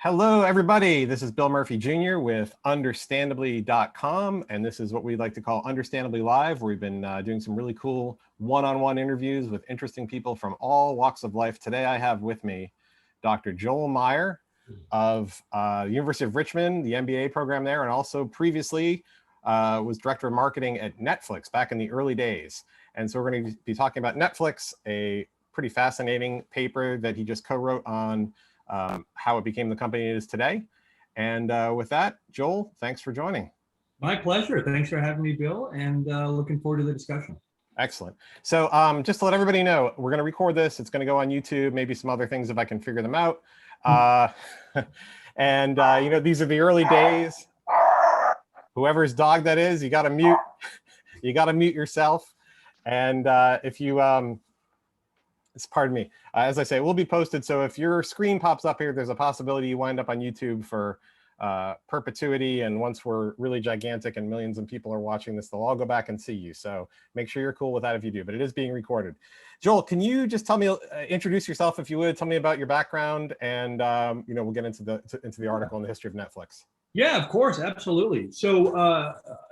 Hello, everybody. This is Bill Murphy Jr. with understandably.com, and this is what we like to call Understandably Live, where we've been doing some really cool one-on-one interviews with interesting people from all walks of life. Today, I have with me Dr. Joel Mier of University of Richmond, the MBA program there, and also previously was Director of Marketing at Netflix back in the early days. And so we're going to be talking about Netflix, a pretty fascinating paper that he just co-wrote on how it became the company it is today. And with that, Joel, thanks for joining. My pleasure. Thanks for having me, Bill, and looking forward to the discussion. Excellent. So just to let everybody know, we're going to record this. It's going to go on YouTube, maybe some other things if I can figure them out. And you know, these are the early days. Whoever's dog that is, you got to mute. You got to mute yourself. And if you pardon me, as I say, it will be posted. So if your screen pops up here, there's a possibility you wind up on YouTube for perpetuity. And once we're really gigantic and millions of people are watching this, they'll all go back and see you. So make sure you're cool with that if you do, but it is being recorded. Joel, can you just tell me, introduce yourself if you would, tell me about your background, and you know, we'll get into the article on the history of Netflix. Yeah, of course, absolutely. So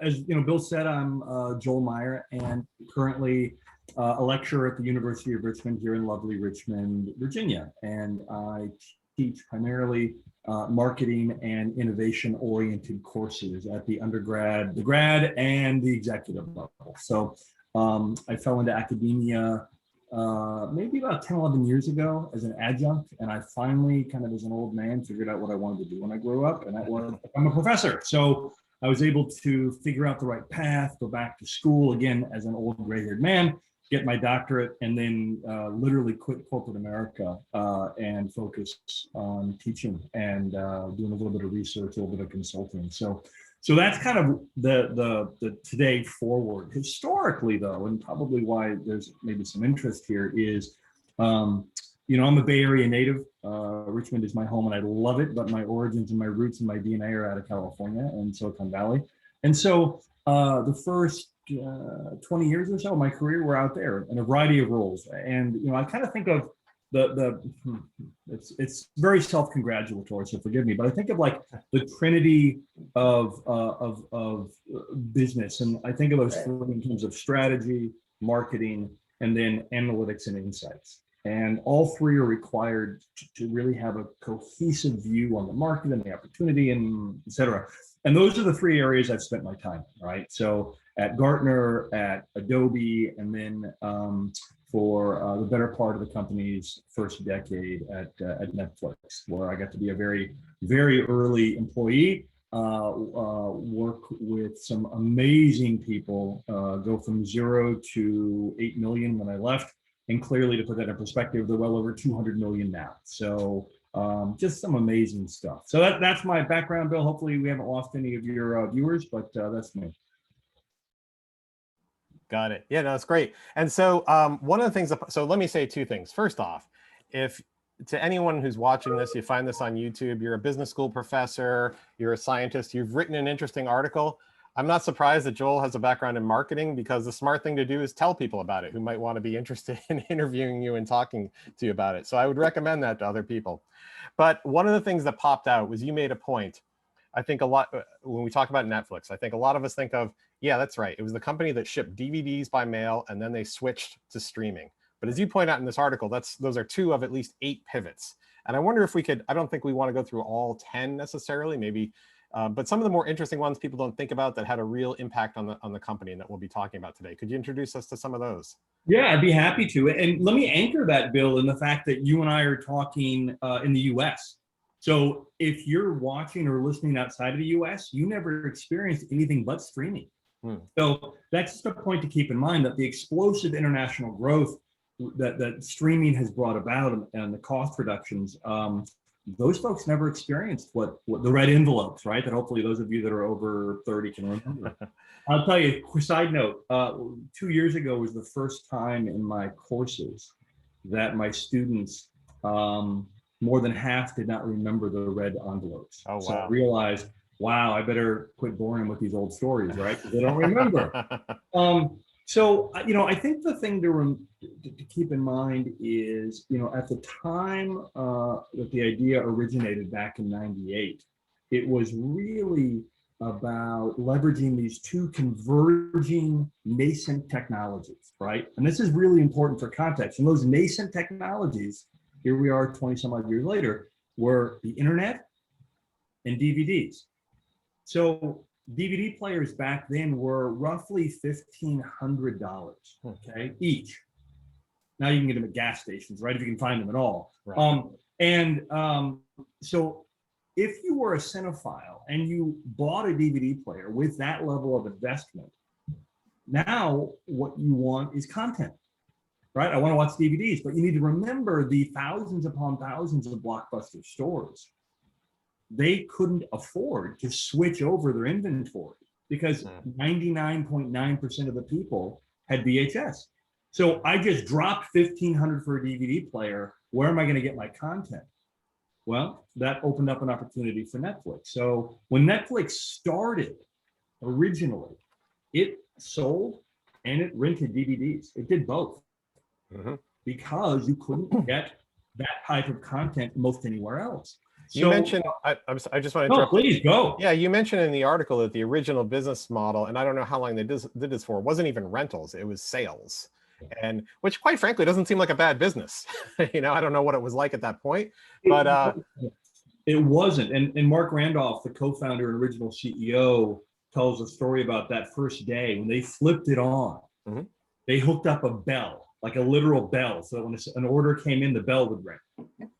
as you know, Bill said, I'm Joel Mier, and currently a lecturer at the University of Richmond here in lovely Richmond, Virginia. And I teach primarily marketing and innovation-oriented courses at the undergrad, the grad, and the executive level. So I fell into academia maybe about 10, 11 years ago as an adjunct. And I finally, kind of as an old man, figured out what I wanted to do when I grew up, and that was become a professor. So I was able to figure out the right path, go back to school again as an old gray-haired man, get my doctorate, and then literally quit corporate America and focus on teaching and doing a little bit of research, a little bit of consulting. So that's kind of the today forward. Historically, though, and probably why there's maybe some interest here is, you know, I'm a Bay Area native. Richmond is my home and I love it, but my origins and my roots and my DNA are out of California and Silicon Valley. And so the first 20 years or so of my career were out there in a variety of roles. And, you know, I kind of think of it's very self-congratulatory, so forgive me, but I think of like the trinity of business. And I think of those three in terms of strategy, marketing, and then analytics and insights. And all three are required to really have a cohesive view on the market and the opportunity, and et cetera. And those are the three areas I've spent my time, right? So at Gartner, at Adobe, and then for the better part of the company's first decade at Netflix, where I got to be a very, very early employee, work with some amazing people, go from 0 to 8 million when I left. And clearly, to put that in perspective, they're well over 200 million now. So just some amazing stuff. So that's my background, Bill. Hopefully we haven't lost any of your viewers, but that's me. Got it. Yeah, no, that's great. And so one of the things, so let me say two things. First off, if to anyone who's watching this, you find this on YouTube, you're a business school professor, you're a scientist, you've written an interesting article, I'm not surprised that Joel has a background in marketing, because the smart thing to do is tell people about it who might want to be interested in interviewing you and talking to you about it. So I would recommend that to other people. But one of the things that popped out was you made a point. I think a lot, when we talk about Netflix, I think a lot of us think of, yeah, that's right. It was the company that shipped DVDs by mail and then they switched to streaming. But as you point out in this article, those are 2 of at least 8 pivots. And I wonder if we could, I don't think we want to go through all 10 necessarily, maybe, but some of the more interesting ones people don't think about that had a real impact on the company and that we'll be talking about today. Could you introduce us to some of those? Yeah, I'd be happy to. And let me anchor that, Bill, in the fact that you and I are talking in the US. So if you're watching or listening outside of the US, you never experienced anything but streaming. So that's just a point to keep in mind, that the explosive international growth that streaming has brought about and the cost reductions, those folks never experienced what the red envelopes, right? That hopefully those of you that are over 30 can remember. I'll tell you, side note, 2 years ago was the first time in my courses that my students, more than half did not remember the red envelopes. Oh, wow. So I realized, wow, I better quit boring them with these old stories, right? Because they don't remember. So, I think the thing to keep in mind is, at the time that the idea originated back in '98, it was really about leveraging these two converging nascent technologies, right? And this is really important for context. And those nascent technologies, here we are 20 some odd years later, were the internet and DVDs. So DVD players back then were roughly $1,500, okay, each. Now you can get them at gas stations, right? If you can find them at all. Right. So if you were a cinephile and you bought a DVD player with that level of investment, now what you want is content, right? I want to watch DVDs, but you need to remember the thousands upon thousands of Blockbuster stores. They couldn't afford to switch over their inventory because 99.9% of the people had VHS. So I just dropped $1,500 for a DVD player. Where am I going to get my content? Well, that opened up an opportunity for Netflix. So when Netflix started originally, it sold and it rented DVDs. It did both because you couldn't get that type of content most anywhere else. You mentioned, I just want to interrupt. Please go. Yeah, you mentioned in the article that the original business model, and I don't know how long they did this for, wasn't even rentals, it was sales. And which quite frankly doesn't seem like a bad business. I don't know what it was like at that point, but it wasn't. And Mark Randolph, the co-founder and original CEO, tells a story about that first day when they flipped it on. They hooked up a bell, like a literal bell, so that when an order came in, the bell would ring.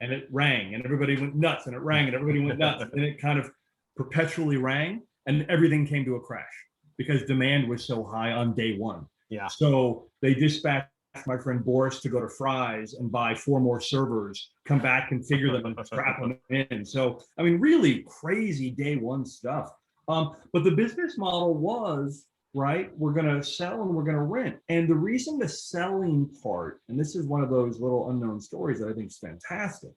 And it rang and everybody went nuts, and it rang and everybody went nuts. And it kind of perpetually rang, and everything came to a crash because demand was so high on day one. Yeah. So they dispatched my friend Boris to go to Fry's and buy 4 more servers, come back, configure them, and strap them in. So, I mean, really crazy day one stuff. But the business model was, right, we're going to sell and we're going to rent. And the reason the selling part, and this is one of those little unknown stories that I think is fantastic.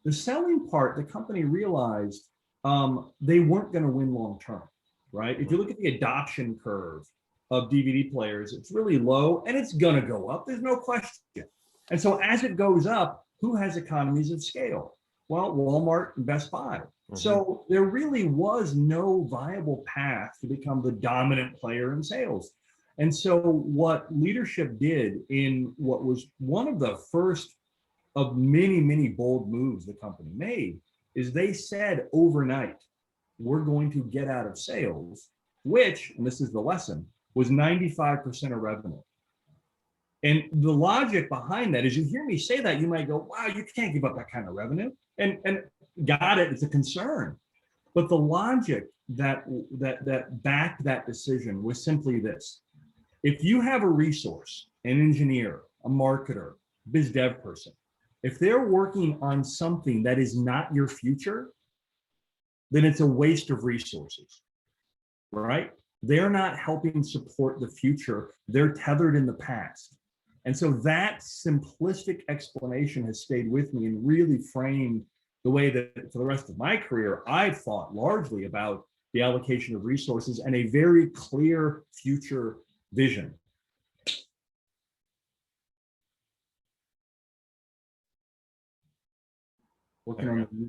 The selling part, the company realized they weren't going to win long term, right? If you look at the adoption curve of DVD players, it's really low and it's going to go up. There's no question. And so as it goes up, who has economies of scale? Well, Walmart and Best Buy. So there really was no viable path to become the dominant player in sales. And so what leadership did in what was one of the first of many, many bold moves the company made is they said overnight, we're going to get out of sales, which, and this is the lesson, was 95% of revenue. And the logic behind that is, you hear me say that, you might go, wow, you can't give up that kind of revenue. And got it, it's a concern. But the logic that backed that decision was simply this. If you have a resource, an engineer, a marketer, biz dev person, if they're working on something that is not your future, then it's a waste of resources, right? They're not helping support the future. They're tethered in the past. And so that simplistic explanation has stayed with me and really framed the way that for the rest of my career, I've thought largely about the allocation of resources and a very clear future vision.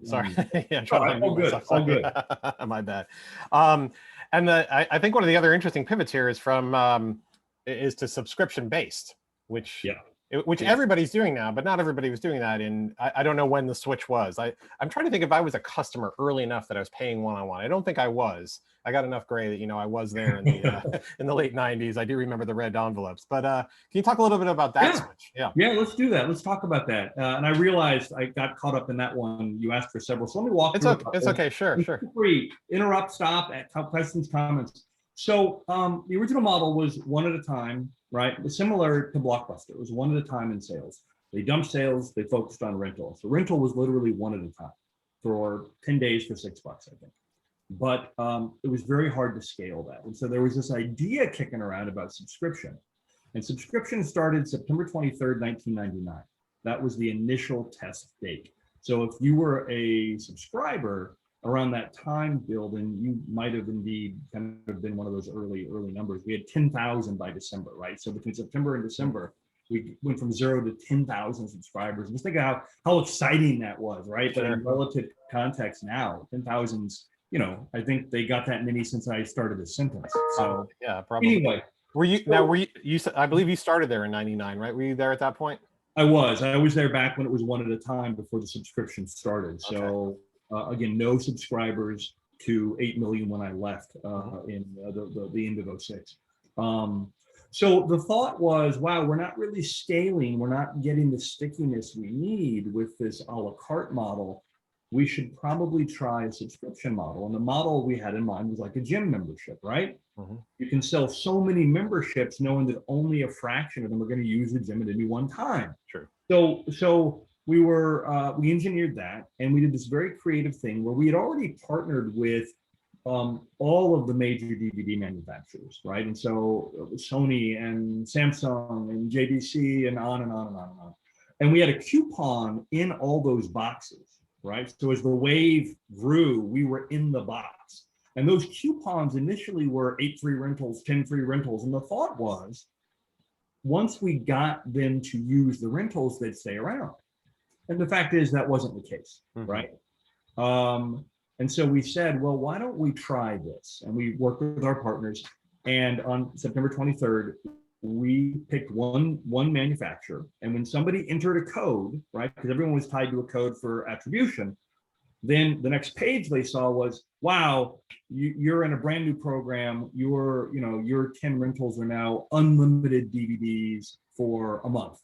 Sorry. Yeah, all good. All good. My bad. And I think one of the other interesting pivots here is to subscription based, which everybody's doing now, but not everybody was doing that. And I don't know when the switch was. I'm trying to think if I was a customer early enough that I was paying one-on-one. I don't think I was. I got enough gray that I was there in the in the late '90s. I do remember the red envelopes. But can you talk a little bit about that switch? Yeah, let's do that. Let's talk about that. And I realized I got caught up in that one. You asked for several, so let me walk through. It's okay. Sure. Free. Interrupt. Stop. At questions, comments. So the original model was one at a time, right? It was similar to Blockbuster. It was one at a time in sales. They dumped sales. They focused on rental. So rental was literally one at a time for 10 days for $6, I think. But it was very hard to scale that. And so there was this idea kicking around about subscription. And subscription started September 23rd, 1999. That was the initial test date. So if you were a subscriber, around that time, Bill, then you might have indeed kind of been one of those early numbers. We had 10,000 by December, right? So between September and December, we went from 0 to 10,000 subscribers. Just think of how exciting that was, right? But in relative context now, 10,000's, you know, I think they got that many since I started this sentence. So yeah, probably. Anyway. Were you, I believe you started there in 99, right? Were you there at that point? I was there back when it was one at a time before the subscription started. So again, no subscribers to 8 million when I left in the end of 06. So the thought was, wow, we're not really scaling. We're not getting the stickiness we need with this a la carte model. We should probably try a subscription model. And the model we had in mind was like a gym membership, right? You can sell so many memberships knowing that only a fraction of them are going to use the gym at any one time. True. So we engineered that, and we did this very creative thing where we had already partnered with all of the major DVD manufacturers, right? And so Sony and Samsung and JVC and on and on and on and on. And we had a coupon in all those boxes, right? So as the wave grew, we were in the box. And those coupons initially were 8 free rentals, 10 free rentals. And the thought was, once we got them to use the rentals, they'd stay around. And the fact is that wasn't the case, right? And so we said, well, why don't we try this? And we worked with our partners. And on September 23rd, we picked one manufacturer. And when somebody entered a code, right, because everyone was tied to a code for attribution, then the next page they saw was, wow, you're in a brand new program. Your 10 rentals are now unlimited DVDs for a month.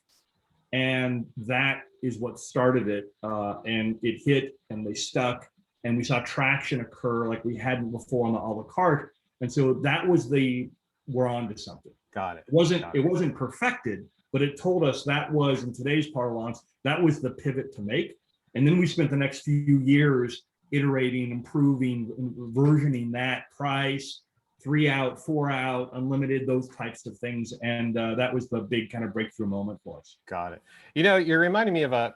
And that is what started it. And it hit and they stuck. And we saw traction occur like we hadn't before on the a la carte. And so that was we're on to something. Got it. It wasn't perfected, but it told us that was, in today's parlance, that was the pivot to make. And then we spent the next few years iterating, improving, versioning that price, 3 out, 4 out, unlimited, those types of things. And that was the big kind of breakthrough moment for us. Got it. You know, you're reminding me of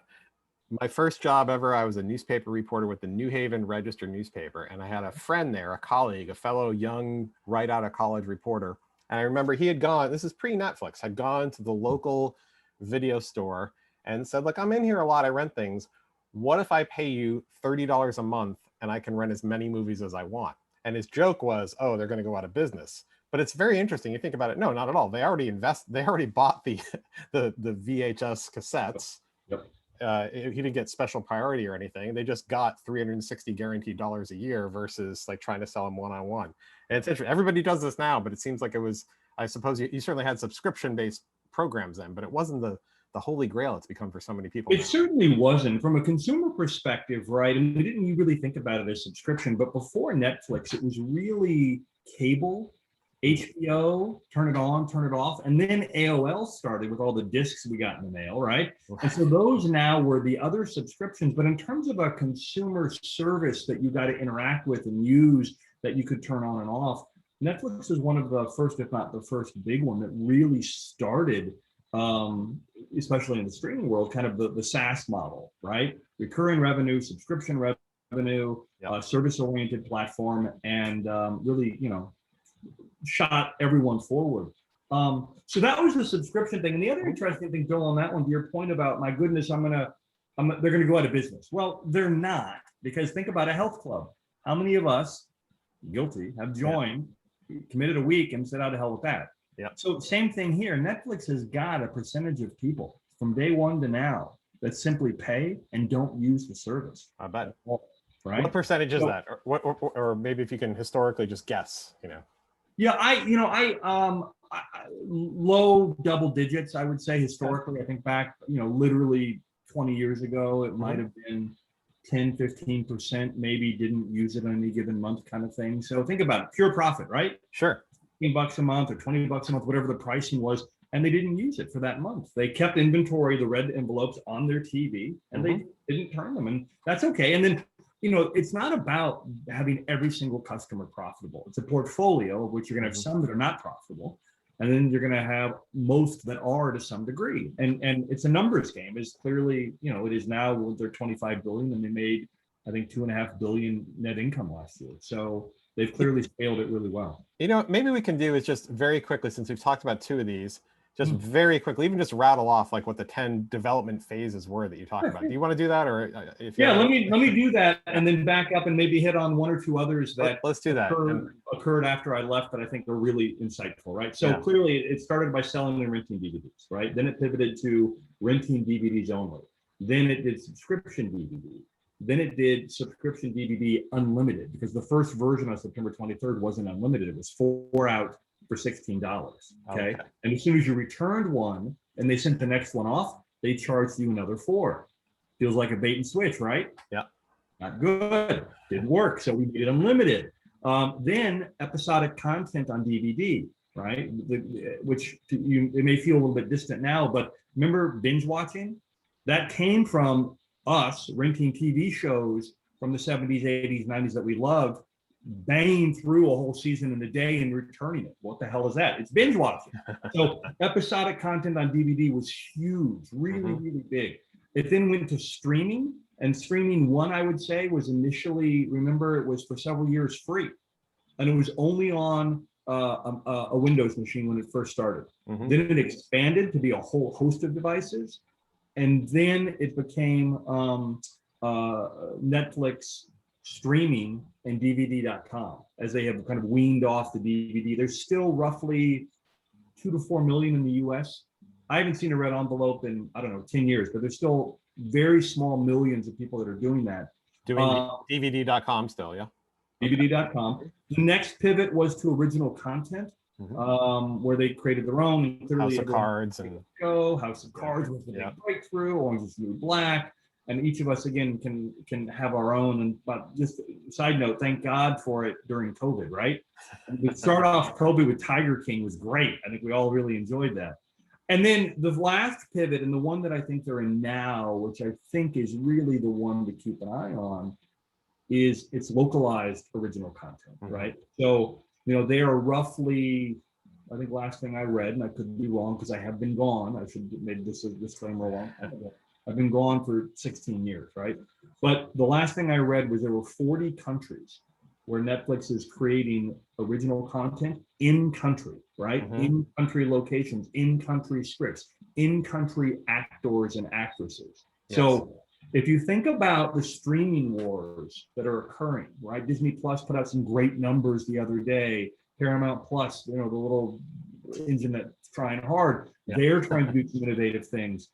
my first job ever. I was a newspaper reporter with the New Haven Register newspaper. And I had a friend there, a colleague, a fellow young, right out of college reporter. And I remember he had gone, this is pre-Netflix, had gone to the local video store and said, look, I'm in here a lot, I rent things. What if I pay you $30 a month and I can rent as many movies as I want? And his joke was, oh, they're going to go out of business. But it's very interesting. You think about it. No, not at all. They already bought the VHS cassettes. Yep. He didn't get special priority or anything. They just got $360 guaranteed dollars a year versus like trying to sell them one-on-one. And it's interesting. Everybody does this now, but it seems like it was, I suppose you certainly had subscription-based programs then, but it wasn't the holy grail it's become for so many people. It certainly wasn't. From a consumer perspective, right? And we didn't really think about it as subscription, but before Netflix, it was really cable, HBO, turn it on, turn it off. And then AOL started with all the discs we got in the mail, right? And so those now were the other subscriptions. But in terms of a consumer service that you got to interact with and use that you could turn on and off, Netflix is one of the first, if not the first big one that really started, especially in the streaming world, kind of the SaaS model, right? Recurring revenue, subscription revenue, service-oriented platform, and really, shot everyone forward. So that was the subscription thing. And the other interesting thing, Joel, on that one, to your point about, my goodness, they're gonna go out of business. Well, they're not, because think about a health club. How many of us, guilty, have joined, committed a week and said, how the hell with that? Yeah. So same thing here. Netflix has got a percentage of people from day one to now that simply pay and don't use the service. I bet. Right. What percentage is that? Or maybe if you can historically just guess, Yeah, I low double digits, I would say historically. I think back, literally 20 years ago, it might have been 10, 15%, maybe didn't use it on any given month kind of thing. So think about it, pure profit, right? Sure. $15 a month or $20 a month, whatever the pricing was, and they didn't use it for that month. They kept inventory, the red envelopes on their TV, and they didn't turn them, and that's okay. And then, it's not about having every single customer profitable. It's a portfolio of which you're gonna have some that are not profitable, and then you're gonna have most that are to some degree. And it's a numbers game. It's clearly, it is now, they're 25 billion, and they made, I think 2.5 billion net income last year. So they've clearly scaled it really well. You know, maybe we can do is just very quickly, since we've talked about 2 of these, just very quickly, even just rattle off like what the 10 development phases were that you talked about. Do you want to do that, or if yeah, let me do that and then back up and maybe hit on 1 or 2 others that let's do that occurred after I left that I think are really insightful, right? So clearly it started by selling and renting DVDs, right? Then it pivoted to renting DVDs only. Then it did subscription DVD. Then it did subscription DVD unlimited, because the first version on September 23rd wasn't unlimited. It was 4 out for $16. Okay. And as soon as you returned one and they sent the next one off, they charged you another 4. Feels like a bait and switch, right? Yeah. Not good. Didn't work. So we made it unlimited. Then episodic content on DVD, right? Which it may feel a little bit distant now, but remember binge watching? That came from us renting TV shows from the 70s, 80s, 90s that we loved, banging through a whole season in a day and returning it. What the hell is that? It's binge watching. So episodic content on DVD was huge, really, really big. It then went to streaming, and streaming one, I would say, was initially, remember, it was for several years free. And it was only on a Windows machine when it first started. Then it expanded to be a whole host of devices. And then it became Netflix streaming and DVD.com as they have kind of weaned off the DVD. There's still roughly 2 to 4 million in the US. I haven't seen a red envelope in, I don't know, 10 years, but there's still very small millions of people that are doing that. Doing DVD.com still, yeah? DVD.com. The next pivot was to original content. Where they created their own. House of Cards and House of Cards was the big breakthrough. Orange is the New Black, and each of us again can have our own. And but just side note, thank God for it during COVID, right? We start off COVID with Tiger King was great. I think we all really enjoyed that. And then the last pivot, and the one that I think they're in now, which I think is really the one to keep an eye on, is it's localized original content, right? So they are roughly, I think last thing I read, and I could be wrong because I have been gone. I should have made this a disclaimer along. I've been gone for 16 years, right? But the last thing I read was there were 40 countries where Netflix is creating original content in country, right? In country locations, in country scripts, in country actors and actresses. Yes. So if you think about the streaming wars that are occurring, right? Disney Plus put out some great numbers the other day. Paramount Plus, the little engine that's trying hard, they're trying to do some innovative things.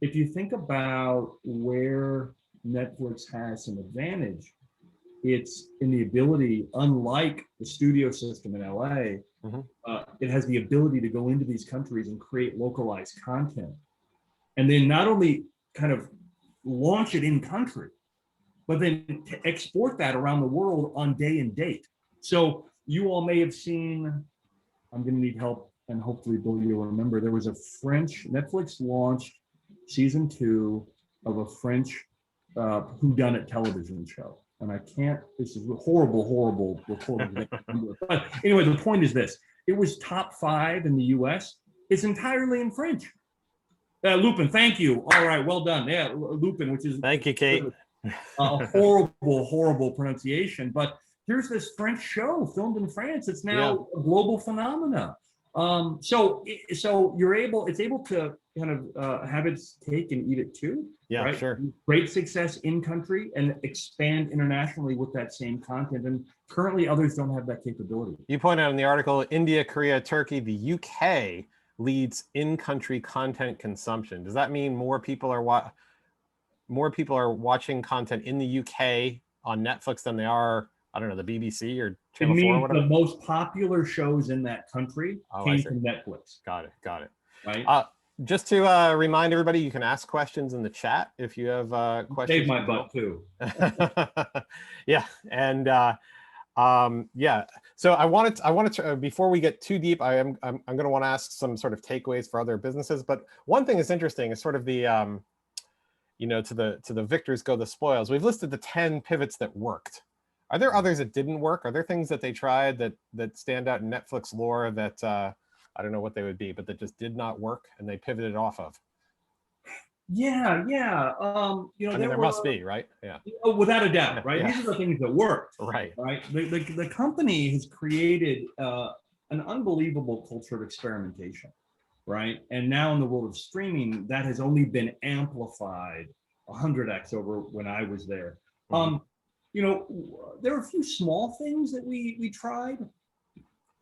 If you think about where Netflix has some advantage, it's in the ability, unlike the studio system in LA, it has the ability to go into these countries and create localized content. And then not only kind of launch it in country, but then to export that around the world on day and date. So you all may have seen, I'm going to need help, and hopefully Bill, you'll remember, there was a Netflix launched season 2 of a French whodunit television show. And I can't, this is a horrible recording. But anyway, the point is this, it was top 5 in the US. It's entirely in French. Lupin, thank you. All right, well done. Yeah, Lupin, which is thank you, Kate. A horrible pronunciation. But here's this French show filmed in France. It's now a global phenomena. So it's able to kind of have its cake and eat it too. Yeah, right? Sure. Great success in country and expand internationally with that same content. And currently, others don't have that capability. You point out in the article, India, Korea, Turkey, the UK leads in-country content consumption. Does that mean more people are watching content in the UK on Netflix than they are, I don't know, the BBC or Channel 4 or whatever? The most popular shows in that country came from Netflix. Got it. Right. Just to remind everybody, you can ask questions in the chat if you have questions. Save my butt too. Yeah, and so I wanted to before we get too deep, I'm going to want to ask some sort of takeaways for other businesses. But one thing that's interesting is sort of the to the victors go the spoils. We've listed the 10 pivots that worked. Are there others that didn't work? Are there things that they tried that stand out in Netflix lore that I don't know what they would be, but that just did not work and they pivoted off of? Yeah, yeah. You know, I mean, there were, must be, right? Yeah. oh, without a doubt, right? Yeah. These are the things that worked, Right. right? The company has created an unbelievable culture of experimentation, right? And now in the world of streaming, that has only been amplified 100x over when I was there. Mhm. You know, there are a few small things that we tried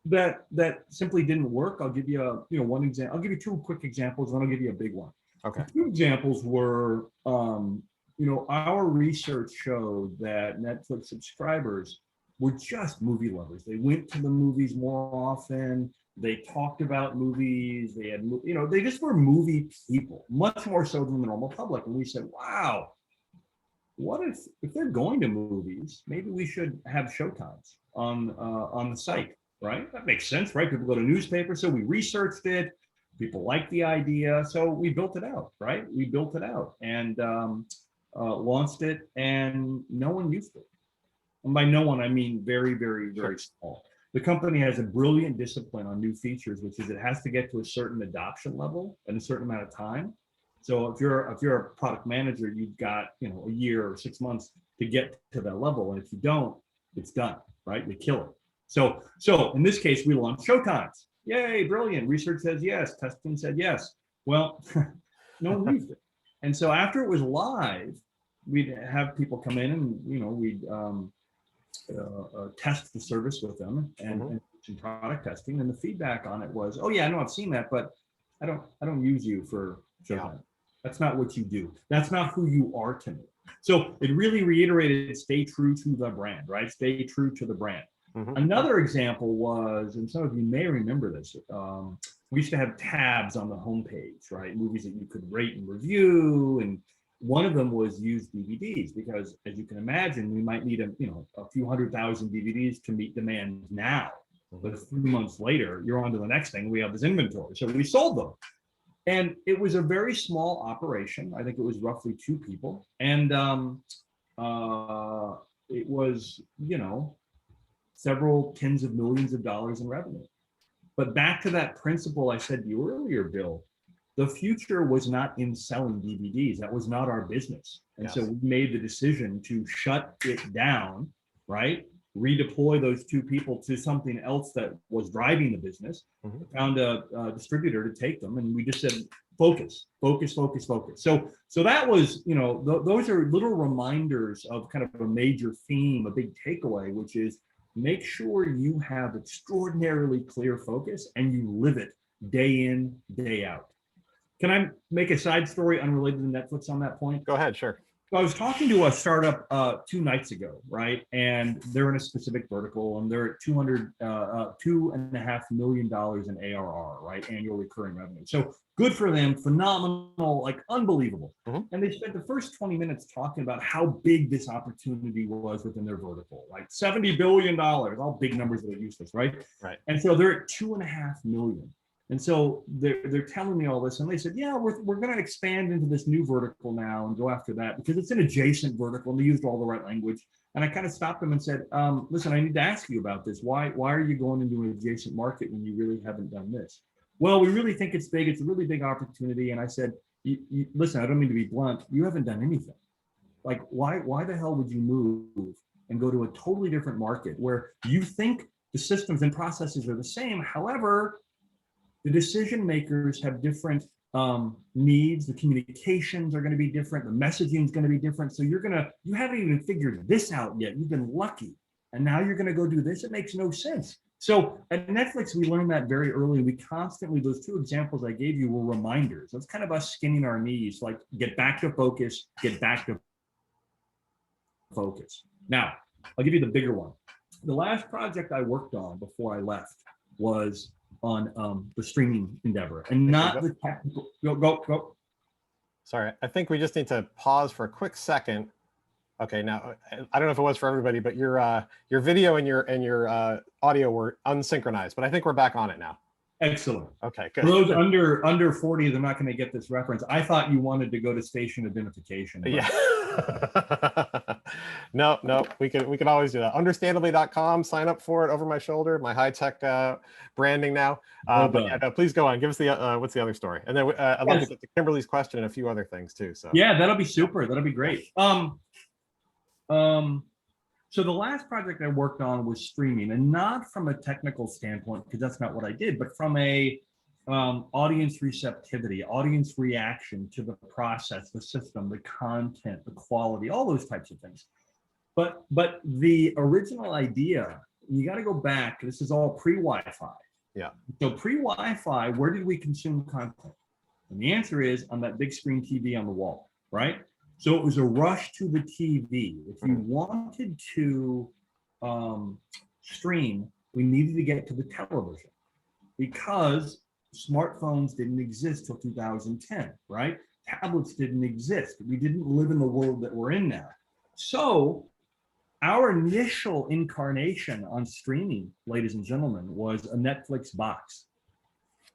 that simply didn't work. I'll give you one example. I'll give you two quick examples, and then I'll give you a big one. Okay. The two examples were, our research showed that Netflix subscribers were just movie lovers. They went to the movies more often. They talked about movies. They had, they just were movie people, much more so than the normal public. And we said, wow, what if they're going to movies, maybe we should have showtimes on the site, right? That makes sense, right? People go to newspapers, so we researched it. People liked the idea, so we built it out, right? We built it out and launched it, and no one used it. And by no one, I mean very, very, very small. The company has a brilliant discipline on new features, which is it has to get to a certain adoption level in a certain amount of time. So if you're a product manager, you've got a year or 6 months to get to that level, and if you don't, it's done, right? They kill it. So in this case, we launched showtimes. Yay, brilliant! Research says yes, testing said yes. Well, no one used it, and so after it was live, we'd have people come in and we'd test the service with them and some product testing, and the feedback on it was, oh yeah, I know I've seen that, but I don't use you for showtime. Yeah. That's not what you do. That's not who you are to me. So it really reiterated, stay true to the brand, right? Stay true to the brand. Another example was, and some of you may remember this, we used to have tabs on the homepage, right? Movies that you could rate and review, and one of them was used DVDs, because as you can imagine, we might need a few 100,000 DVDs to meet demand now. But 3 months later, you're on to the next thing. We have this inventory, so we sold them. And it was a very small operation. I think it was roughly 2 people. And it was, several tens of millions of dollars in revenue. But back to that principle I said to you earlier, Bill, the future was not in selling DVDs. That was not our business. And so we made the decision to shut it down, right? Redeploy those 2 people to something else that was driving the business, found a distributor to take them, and we just said, focus. So that was, those are little reminders of kind of a major theme, a big takeaway, which is make sure you have extraordinarily clear focus and you live it day in, day out. Can I make a side story unrelated to Netflix on that point? Go ahead, sure. I was talking to a startup 2 nights ago, right? And they're in a specific vertical, and they're at $2.5 million in ARR, right? Annual recurring revenue. So good for them, phenomenal, like unbelievable. And they spent the first 20 minutes talking about how big this opportunity was within their vertical, like $70 billion, all big numbers that are useless, right? Right. And so they're at 2.5 million. And so they're telling me all this, and they said, yeah, we're going to expand into this new vertical now and go after that because it's an adjacent vertical, and they used all the right language. And I kind of stopped them and said, listen, I need to ask you about this. Why are you going into an adjacent market when you really haven't done this? Well, we really think it's big. It's a really big opportunity. And I said, listen, I don't mean to be blunt. You haven't done anything. Like, why the hell would you move and go to a totally different market where you think the systems and processes are the same? However, the decision makers have different needs. The communications are going to be different. The messaging is going to be different. So you haven't even figured this out yet. You've been lucky. And now you're going to go do this. It makes no sense. So at Netflix, we learned that very early. We constantly, those 2 examples I gave you were reminders. It's kind of us skinning our knees, like get back to focus, get back to focus. Now, I'll give you the bigger one. The last project I worked on before I left was on the streaming endeavor, and not the technical. Go. Sorry, I think we just need to pause for a quick second. Okay, now I don't know if it was for everybody, but your video and your audio were unsynchronized, but I think we're back on it now. Excellent. Okay, good. For those under 40, they're not going to get this reference. I thought you wanted to go to station identification. Yeah. No, we can always do that. Understandably.com, sign up for it over my shoulder, my high-tech branding now. But yeah, no, please go on. Give us the what's the other story? And then I'd love to get to Kimberly's question and a few other things too. So yeah, that'll be super. That'll be great. So the last project I worked on was streaming, and not from a technical standpoint, because that's not what I did, but from a audience receptivity, audience reaction to the process, the system, the content, the quality, all those types of things. But the original idea, you got to go back. This is all pre-Wi-Fi. Yeah. So pre-Wi-Fi, where did we consume content? And the answer is on that big screen TV on the wall, right? So it was a rush to the TV. If you wanted to stream, we needed to get to the television because smartphones didn't exist till 2010, right? Tablets didn't exist. We didn't live in the world that we're in now. So our initial incarnation on streaming, ladies and gentlemen, was a Netflix box.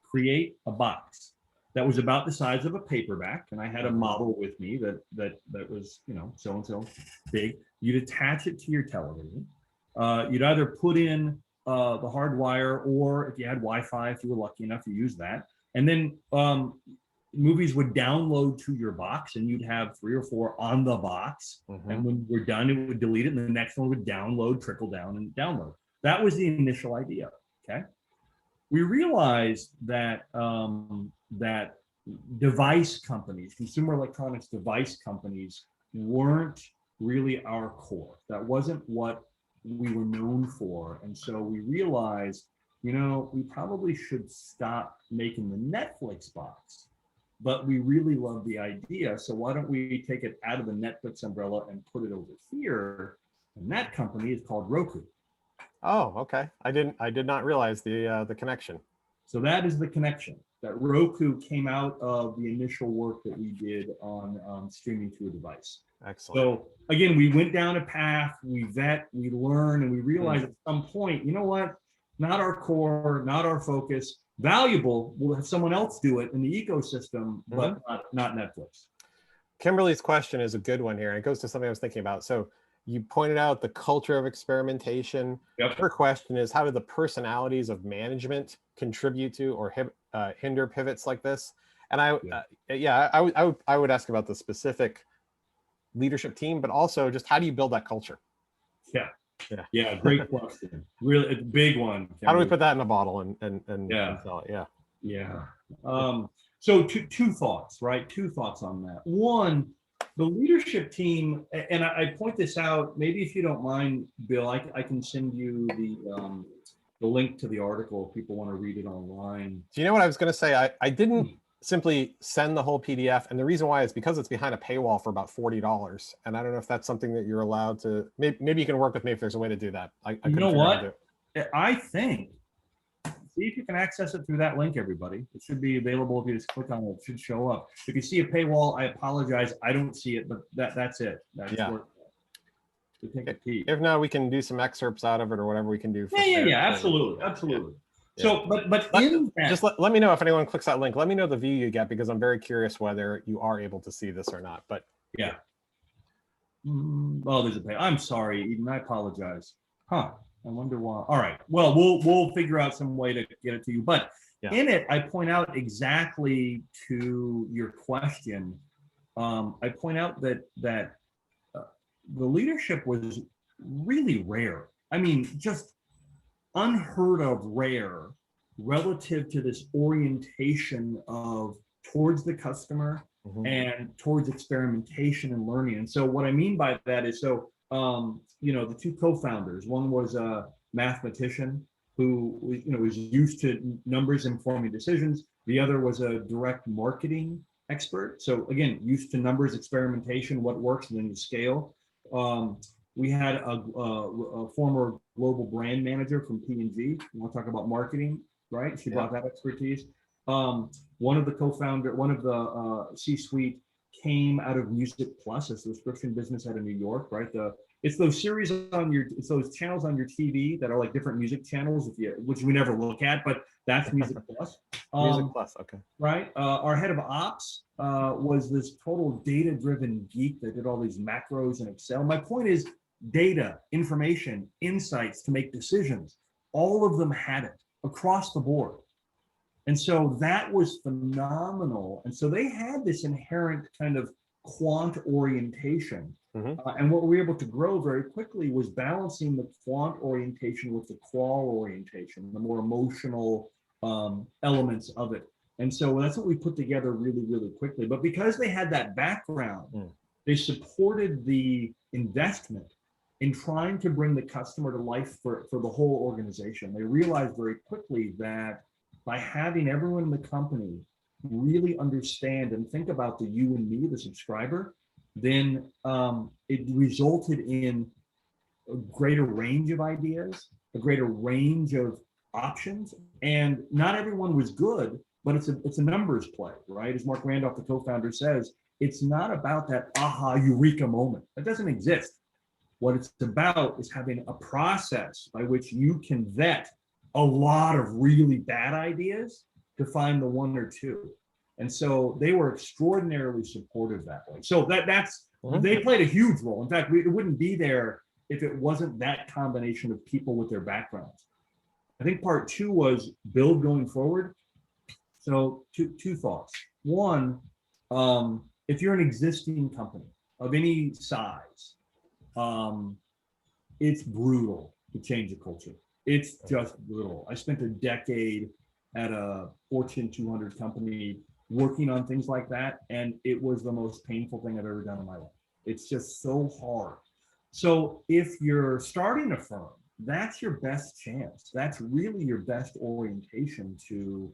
Create a box that was about the size of a paperback, and I had a model with me that was, you know, so and so big. You'd attach it to your television. You'd either put in the hard wire, or if you had Wi-Fi, if you were lucky enough, you use that. And then movies would download to your box, and you'd have 3 or 4 on the box. And when we're done, it would delete it, and the next one would download, trickle down, and download. That was the initial idea. Okay. We realized that that device companies, consumer electronics device companies, weren't really our core. That wasn't what we were known for. And so we realized, you know, we probably should stop making the Netflix box, but we really love the idea. So why don't we take it out of the Netflix umbrella and put it over here? And that company is called Roku. Oh, okay. I did not realize the connection. So that is the connection. That Roku came out of the initial work that we did on streaming to a device. Excellent. So again, we went down a path, we vet, we learn, and we realized at some point, you know what? Not our core, not our focus. Valuable, we'll have someone else do it in the ecosystem, but not Netflix. Kimberly's question is a good one here, and it goes to something I was thinking about. So you pointed out the culture of experimentation. Yep. Her question is, how do the personalities of management contribute to or hinder pivots like this? And I would ask about the specific leadership team, but also just how do you build that culture? Yeah, great question. Really, it's a big one. How do we put that in a bottle and sell it? Yeah. So two thoughts, right? Two thoughts on that. One, the leadership team, and I point this out, maybe if you don't mind, Bill, I can send you the link to the article if people want to read it online. Do you know what I was going to say? I didn't simply send the whole PDF, and the reason why is because it's behind a paywall for about $40, and I don't know if that's something that you're allowed to. Maybe you can work with me if there's a way to do that. You know what? I think. See if you can access it through that link, everybody. It should be available if you just click on it. It should show up. If you see a paywall, I apologize. I don't see it, but that's it. That's where to take a peek. If not, we can do some excerpts out of it or whatever we can do. Yeah, absolutely. Yeah. So, but just let me know if anyone clicks that link. Let me know the view you get, because I'm very curious whether you are able to see this or not. But yeah. Oh, there's a pay. I'm sorry, Eden. I apologize. I wonder why. All right. Well, we'll figure out some way to get it to you. But in it, I point out exactly to your question. I point out that the leadership was really rare. I mean, just unheard of rare relative to this orientation of towards the customer and towards experimentation and learning. And so what I mean by that is, the two co-founders, one was a mathematician who was used to numbers informing decisions. The other was a direct marketing expert. So again, used to numbers, experimentation, what works, and then you scale. We had a former global brand manager from P&G. You want to talk about marketing, right? She brought that expertise. One of the C-suite came out of Music Plus, a subscription business out of New York, right? It's those series it's those channels on your TV that are like different music channels, which we never look at, but that's Music Plus. Music Plus, okay. Right. Our head of ops was this total data-driven geek that did all these macros in Excel. My point is, data, information, insights to make decisions. All of them had it across the board. And so that was phenomenal. And so they had this inherent kind of quant orientation. And what we were able to grow very quickly was balancing the quant orientation with the qual orientation, the more emotional elements of it. And so that's what we put together really, really quickly. But because they had that background, they supported the investment in trying to bring the customer to life for the whole organization. They realized very quickly that by having everyone in the company really understand and think about the you and me, the subscriber, then it resulted in a greater range of ideas, a greater range of options. And not everyone was good, but it's a numbers play, right? As Mark Randolph, the co-founder, says, it's not about that aha eureka moment. That doesn't exist. What it's about is having a process by which you can vet a lot of really bad ideas to find the one or two. And so they were extraordinarily supportive that way. So that's they played a huge role. In fact, it wouldn't be there if it wasn't that combination of people with their backgrounds. I think part two was build going forward. So two thoughts. One, if you're an existing company of any size, it's brutal to change a culture. It's just brutal. I spent a decade at a Fortune 200 company working on things like that, and it was the most painful thing I've ever done in my life. It's just so hard. So if you're starting a firm, that's your best chance. That's really your best orientation to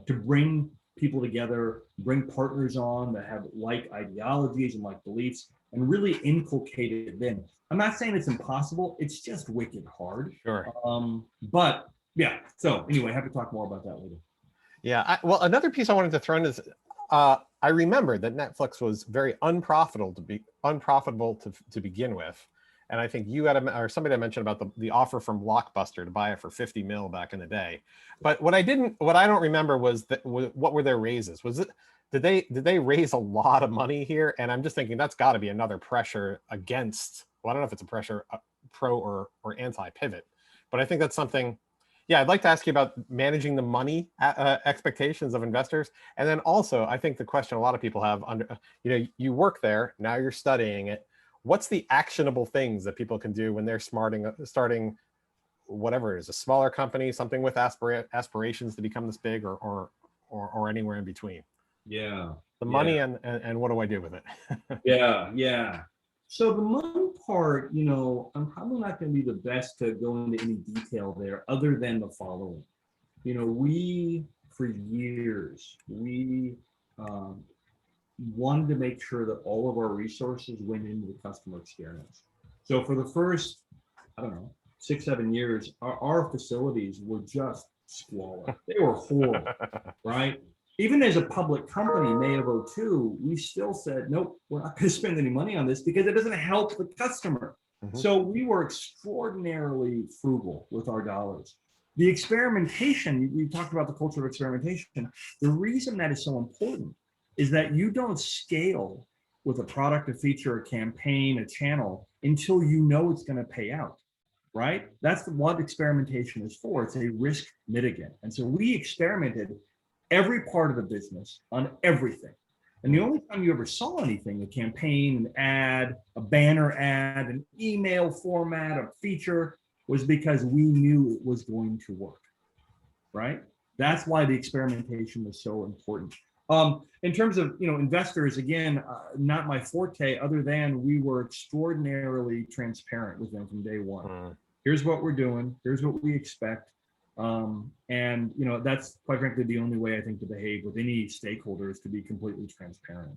bring people together, bring partners on that have like ideologies and like beliefs, and really inculcate it then. I'm not saying it's impossible. It's just wicked hard. Sure. But yeah. So anyway, I have to talk more about that later. Yeah. Well, another piece I wanted to throw in is I remember that Netflix was very unprofitable to begin with. And I think you had or somebody had mentioned about the offer from Blockbuster to buy it for 50 mil back in the day. But what I don't remember was what were their raises? Did they raise a lot of money here? And I'm just thinking that's got to be another pressure against. Well, I don't know if it's a pressure pro or anti-pivot, but I think that's something. Yeah, I'd like to ask you about managing the money expectations of investors, and then also I think the question a lot of people have you work there now, you're studying it. What's the actionable things that people can do when they're starting whatever it is, a smaller company, something with aspirations to become this big, or anywhere in between? Yeah. The money and what do I do with it? Yeah. So the money part, I'm probably not going to be the best to go into any detail there other than the following. For years, we wanted to make sure that all of our resources went into the customer experience. So for the first, 6-7 years, our facilities were just squalid. They were horrible, right? Even as a public company, May of 2002, we still said, nope, we're not going to spend any money on this because it doesn't help the customer. So we were extraordinarily frugal with our dollars. The experimentation, you talked about the culture of experimentation. The reason that is so important is that you don't scale with a product, a feature, a campaign, a channel until you know it's going to pay out, right? That's what experimentation is for. It's a risk mitigant. And so we experimented every part of the business on everything. And the only time you ever saw anything, a campaign, an ad, a banner ad, an email format, a feature, was because we knew it was going to work, right? That's why the experimentation was so important. In terms of investors, again, not my forte, other than we were extraordinarily transparent with them from day one. Here's what we're doing. Here's what we expect. And that's quite frankly the only way I think to behave with any stakeholders, to be completely transparent.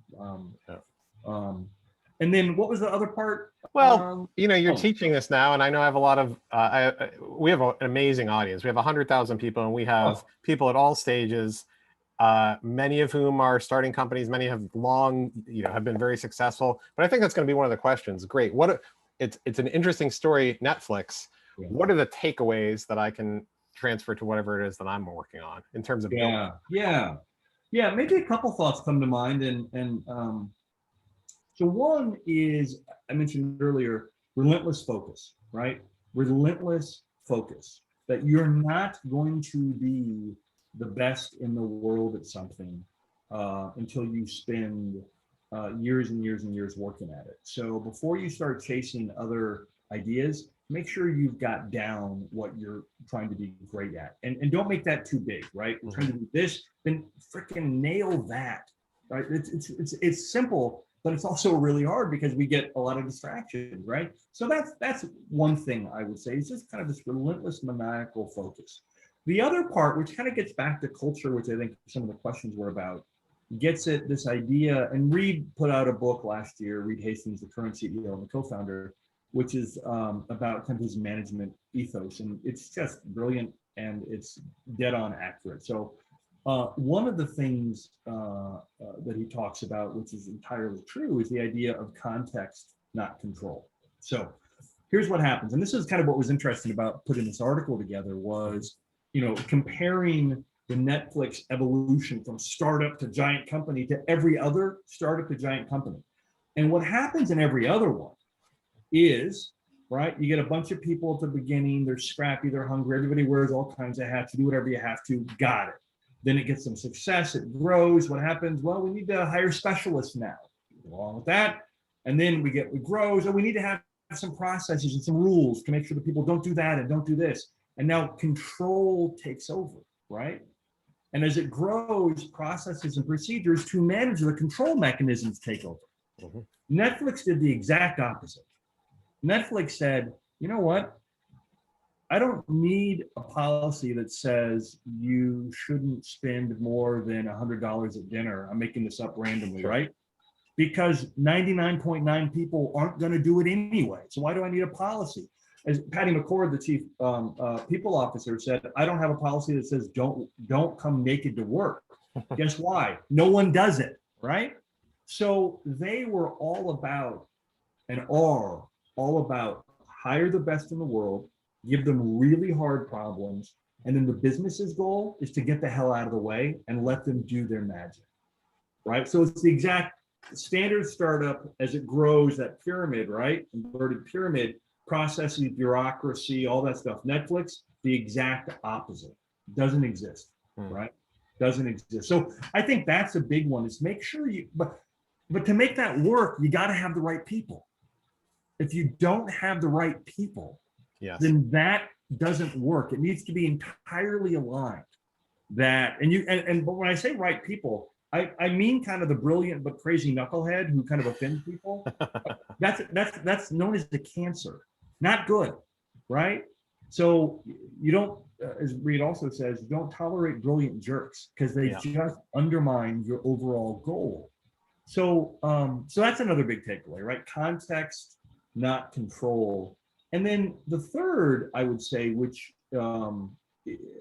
And then what was the other part? Well, you're teaching this now, and I know I have a lot of we have an amazing audience. We have 100,000 people, and we have people at all stages, many of whom are starting companies, many have have been very successful. But I think that's going to be one of the questions. Great. It's an interesting story, Netflix. Yeah. What are the takeaways that I can transfer to whatever it is that I'm working on in terms of building? Yeah. Maybe a couple thoughts come to mind, and So one is, I mentioned earlier, relentless focus, right? Relentless focus, that you're not going to be the best in the world at something until you spend years and years and years working at it. So before you start chasing other ideas, make sure you've got down what you're trying to be great at. And don't make that too big, right? We're trying to do this, then freaking nail that, right? It's simple, but it's also really hard because we get a lot of distractions, right? So that's one thing I would say is just kind of this relentless maniacal focus. The other part, which kind of gets back to culture, which I think some of the questions were about, gets at this idea, and Reed put out a book last year, Reed Hastings, the current CEO and the co-founder, which is about kind of his management ethos. And it's just brilliant and it's dead on accurate. So one of the things that he talks about, which is entirely true, is the idea of context, not control. So here's what happens. And this is kind of what was interesting about putting this article together was, comparing the Netflix evolution from startup to giant company to every other startup to giant company. And what happens in every other one is, right, you get a bunch of people at the beginning, they're scrappy, they're hungry, everybody wears all kinds of hats, you do whatever you have to, got it. Then it gets some success, it grows. What happens? Well, we need to hire specialists now. Along with that, and then it grows, and we need to have some processes and some rules to make sure that people don't do that and don't do this. And now control takes over, right? And as it grows, processes and procedures to manage the control mechanisms take over. Mm-hmm. Netflix did the exact opposite. Netflix said, you know what? I don't need a policy that says you shouldn't spend more than $100 at dinner. I'm making this up randomly, right? Because 99.9 people aren't going to do it anyway. So why do I need a policy? As Patty McCord, the chief people officer, said, I don't have a policy that says don't come naked to work. Guess why? No one does it, right? So they were all about, and are all about, hire the best in the world, give them really hard problems, and then the business's goal is to get the hell out of the way and let them do their magic, right? So it's the exact standard startup as it grows, that pyramid, right? Inverted pyramid, processes, bureaucracy, all that stuff. Netflix, the exact opposite. Doesn't exist, right? Doesn't exist. So I think that's a big one, is make sure but to make that work, you got to have the right people. If you don't have the right people, yes, then that doesn't work. It needs to be entirely aligned. But when I say right people, I mean kind of the brilliant but crazy knucklehead who kind of offends people. That's known as the cancer. Not good, right? So you don't, as Reed also says, you don't tolerate brilliant jerks because they just undermine your overall goal. So that's another big takeaway, right? Context, not control. And then the third, I would say, which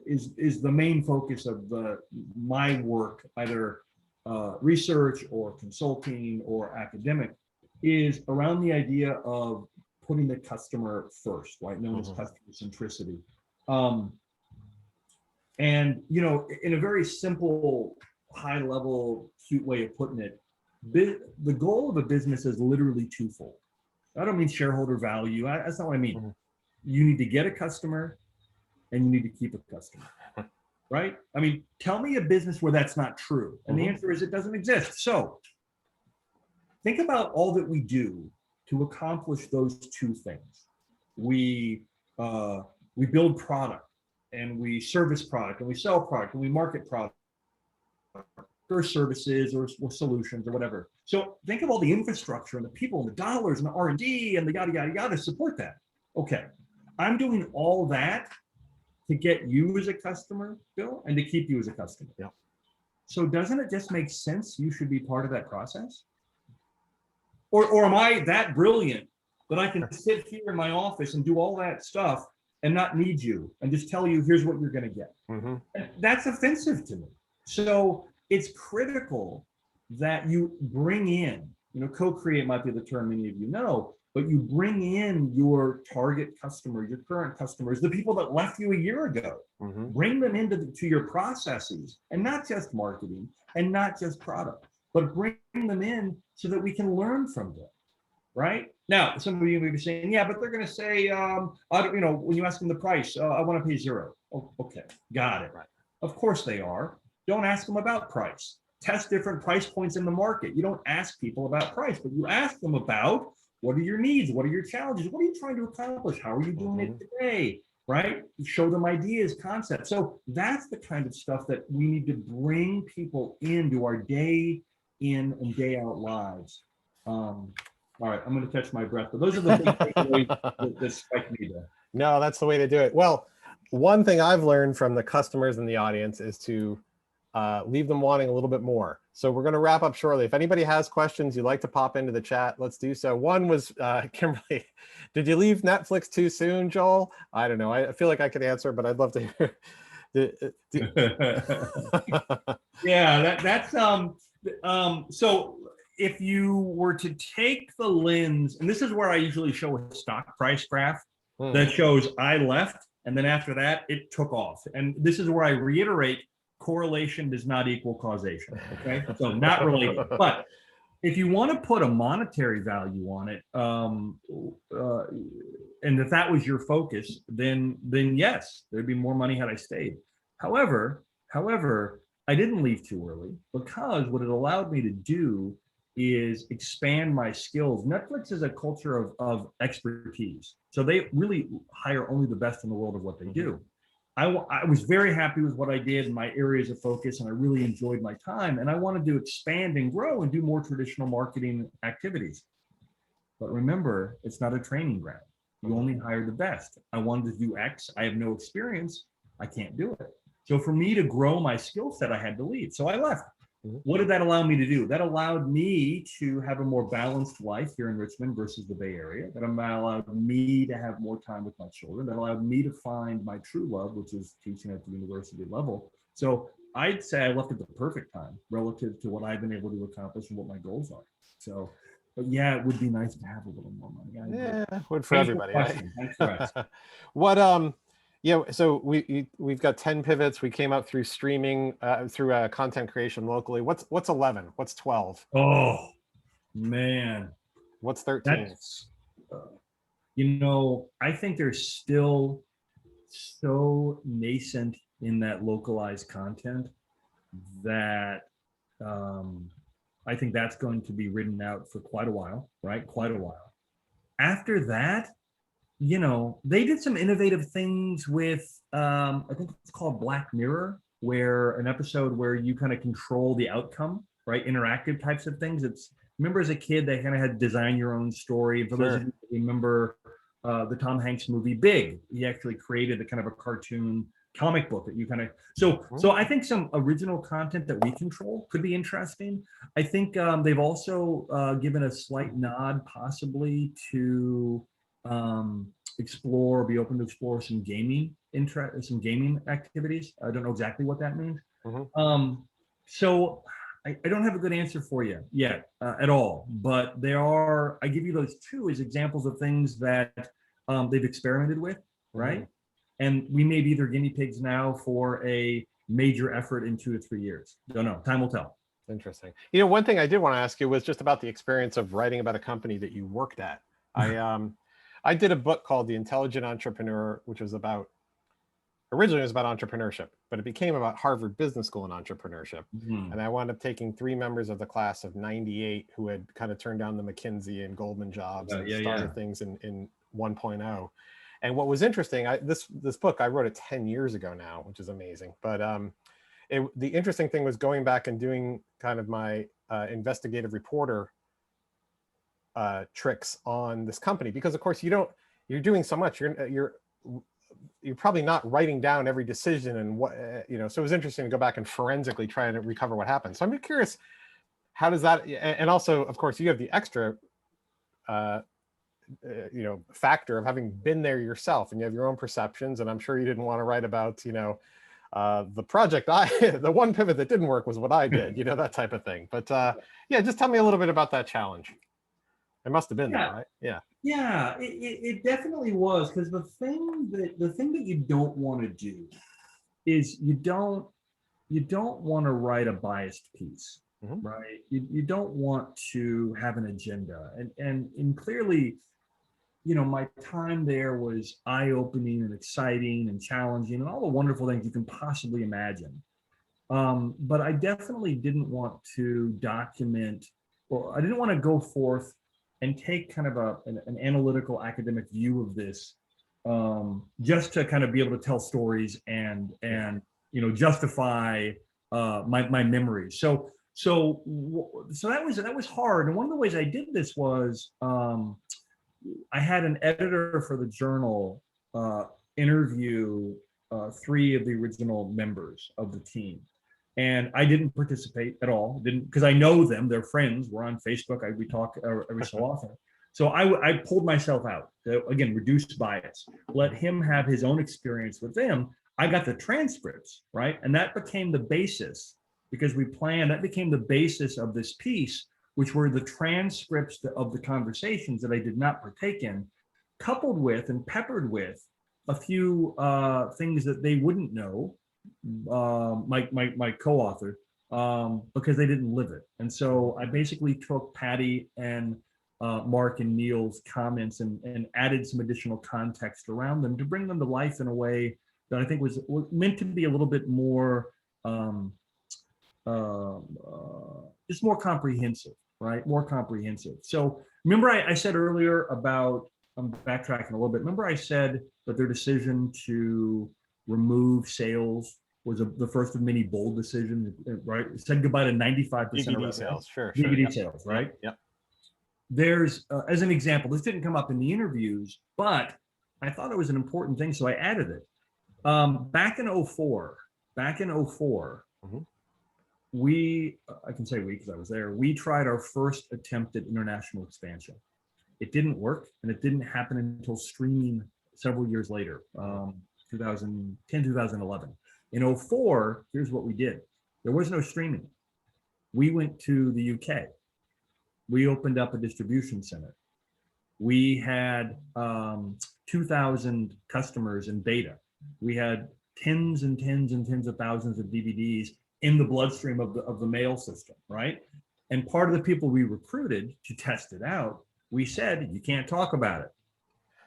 is the main focus of my work, either research or consulting or academic, is around the idea of putting the customer first, right? Known as customer centricity. And, in a very simple, high level, cute way of putting it, the goal of a business is literally twofold. I don't mean shareholder value. That's not what I mean. You need to get a customer and you need to keep a customer, right? I mean, tell me a business where that's not true. And the answer is it doesn't exist. So think about all that we do to accomplish those two things. We build product, and we service product, and we sell product, and we market product, or services, or solutions, or whatever. So think of all the infrastructure and the people and the dollars and the R&D and the yada, yada, yada to support that. Okay, I'm doing all that to get you as a customer, Bill, and to keep you as a customer. Yeah. So doesn't it just make sense you should be part of that process? Or am I that brilliant that I can sit here in my office and do all that stuff and not need you and just tell you, here's what you're going to get? That's offensive to me. So it's critical that you bring in, co-create might be the term many of you know, but you bring in your target customer, your current customers, the people that left you a year ago. Bring them into your processes, and not just marketing and not just product, but bring them in so that we can learn from them. Right now, some of you may be saying, yeah, but they're going to say, I don't, when you ask them the price, I want to pay zero. Oh, okay, got it. Right. Of course they are. Don't ask them about price. Test different price points in the market. You don't ask people about price, but you ask them about what are your needs? What are your challenges? What are you trying to accomplish? How are you doing it today? Right? Show them ideas, concepts. So that's the kind of stuff that we need to bring people into our day in and day out lives. All right, I'm going to catch my breath, but those are the big takeaways that strike me there. No, that's the way to do it. Well, one thing I've learned from the customers in the audience is to leave them wanting a little bit more. So we're going to wrap up shortly. If anybody has questions you'd like to pop into the chat, let's do so. One was, Kimberly, did you leave Netflix too soon, Joel? I don't know. I feel like I could answer, but I'd love to hear. Yeah, that's so if you were to take the lens, and this is where I usually show a stock price graph that shows I left, and then after that, it took off. And this is where I reiterate, correlation does not equal causation, okay? So not related. But if you want to put a monetary value on it, and if that was your focus, then yes, there'd be more money had I stayed. However, I didn't leave too early, because what it allowed me to do is expand my skills. Netflix is a culture of expertise. So they really hire only the best in the world of what they do. I was very happy with what I did in my areas of focus, and I really enjoyed my time. And I wanted to expand and grow and do more traditional marketing activities. But remember, it's not a training ground. You only hire the best. I wanted to do X. I have no experience. I can't do it. So for me to grow my skill set, I had to leave. So I left. What did that allow me to do? That allowed me to have a more balanced life here in Richmond versus the Bay Area. That allowed me to have more time with my children. That allowed me to find my true love, which is teaching at the university level. So I'd say I left at the perfect time relative to what I've been able to accomplish and what my goals are. So, but yeah, it would be nice to have a little more money. Yeah, it would for everybody. Right? Thanks for asking. What yeah, so we've got 10 pivots. We came up through streaming, through content creation locally. What's 11? What's 12? Oh man, what's 13? I think they're still so nascent in that localized content that I think that's going to be ridden out for quite a while, right? Quite a while. After that, they did some innovative things with, I think it's called Black Mirror, where an episode where you kind of control the outcome, right? Interactive types of things. Remember as a kid, they kind of had to design your own story. For those of you who remember the Tom Hanks movie Big, he actually created a kind of a cartoon comic book that you kind of, so I think some original content that we control could be interesting. I think they've also given a slight nod possibly to be open to explore some gaming activities. I don't know exactly what that means. So I don't have a good answer for you yet at all, but I give you those two as examples of things that they've experimented with, right? And we may be their guinea pigs now for a major effort in 2 to 3 years. Don't know, time will tell. Interesting. One thing I did want to ask you was just about the experience of writing about a company that you worked at. I did a book called The Intelligent Entrepreneur, which was originally it was about entrepreneurship, but it became about Harvard Business School and entrepreneurship. And I wound up taking 3 members of the class of 98 who had kind of turned down the McKinsey and Goldman jobs and started things in 1.0. And what was interesting, this book, I wrote it 10 years ago now, which is amazing. But the interesting thing was going back and doing kind of my investigative reporter tricks on this company, because of course you're doing so much, you're probably not writing down every decision and what so it was interesting to go back and forensically try and recover what happened. So I'm curious, how does that, and also of course you have the extra factor of having been there yourself, and you have your own perceptions, and I'm sure you didn't want to write about the project the one pivot that didn't work was what I did, that type of thing. But yeah, just tell me a little bit about that challenge. It must have been there, right? Yeah, it definitely was, because the thing that you don't want to do is you don't want to write a biased piece. right? You don't want to have an agenda. And clearly, my time there was eye-opening and exciting and challenging and all the wonderful things you can possibly imagine. But I definitely didn't want to document, or I didn't want to go forth and take kind of an analytical academic view of this, just to kind of be able to tell stories and justify my memories. So that was hard. And one of the ways I did this was I had an editor for the journal interview 3 of the original members of the team. And I didn't participate at all, because I know them, they're friends, we're on Facebook, we talk every so often. So I pulled myself out, again, reduced bias, let him have his own experience with them. I got the transcripts, right? And that became the basis, because that became the basis of this piece, which were the transcripts of the conversations that I did not partake in, coupled with and peppered with a few things that they wouldn't know, my co-author, because they didn't live it. And so I basically took Patty and Mark and Neil's comments and added some additional context around them to bring them to life in a way that I think was meant to be a little bit more, just more comprehensive, right? More comprehensive. So remember I said earlier about, I'm backtracking a little bit. Remember I said that their decision to remove sales was the first of many bold decisions, right? It said goodbye to 95% DVD sales, sure. DVD sales, right? Yep. There's, as an example, this didn't come up in the interviews, but I thought it was an important thing, so I added it. Back in 04, I can say we because I was there, we tried our first attempt at international expansion. It didn't work, and it didn't happen until streaming several years later, 2010, 2011. In 04, here's what we did. There was no streaming. We went to the UK. We opened up a distribution center. We had 2,000 customers in beta. We had tens and tens and tens of thousands of DVDs in the bloodstream of the mail system, right? And part of the people we recruited to test it out, we said, you can't talk about it.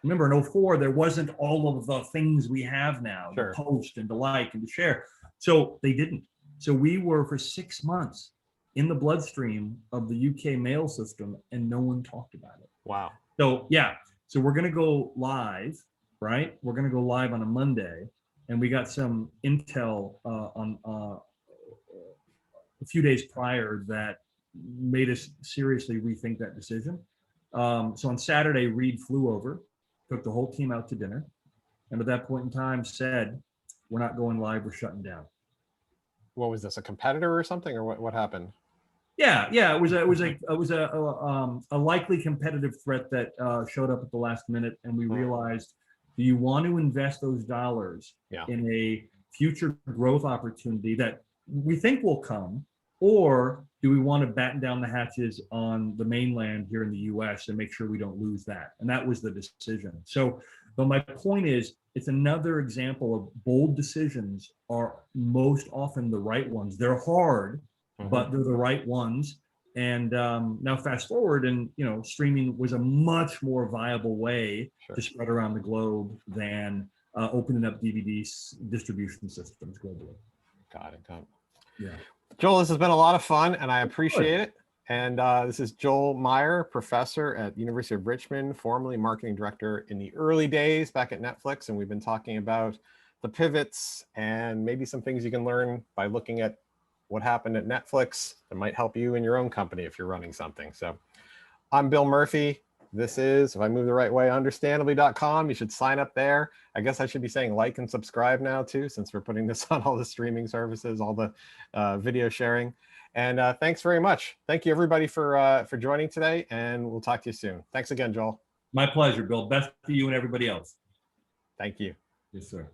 Remember, in 04, there wasn't all of the things we have now, Sure. to post and to like and to share. So they didn't. So we were for 6 months in the bloodstream of the UK mail system, and no one talked about it. Wow. So yeah, so we're gonna go live, right? We're gonna go live on a Monday, and we got some intel on a few days prior that made us seriously rethink that decision. So on Saturday, Reed flew over, took the whole team out to dinner, and at that point in time said, we're not going live, we're shutting down. What was this, a competitor or something, or what happened? Yeah, it was a likely competitive threat that showed up at the last minute, and we realized, do you want to invest those dollars in a future growth opportunity that we think will come, or do we want to batten down the hatches on the mainland here in the US and make sure we don't lose that? And that was the decision. So, but my point is, it's another example of bold decisions are most often the right ones. They're hard, but they're the right ones. And now fast forward, and streaming was a much more viable way to spread around the globe than opening up DVD distribution systems globally. Got it. Yeah. Joel, this has been a lot of fun, and I appreciate it. And this is Joel Mier, professor at University of Richmond, formerly marketing director in the early days back at Netflix. And we've been talking about the pivots and maybe some things you can learn by looking at what happened at Netflix that might help you in your own company if you're running something. So I'm Bill Murphy. This is, if I move the right way, understandably.com. You should sign up there. I guess I should be saying like and subscribe now too, since we're putting this on all the streaming services, all the video sharing. And thanks very much. Thank you everybody for joining today, and we'll talk to you soon. Thanks again, Joel. My pleasure, Bill. Best to you and everybody else. Thank you. Yes, sir.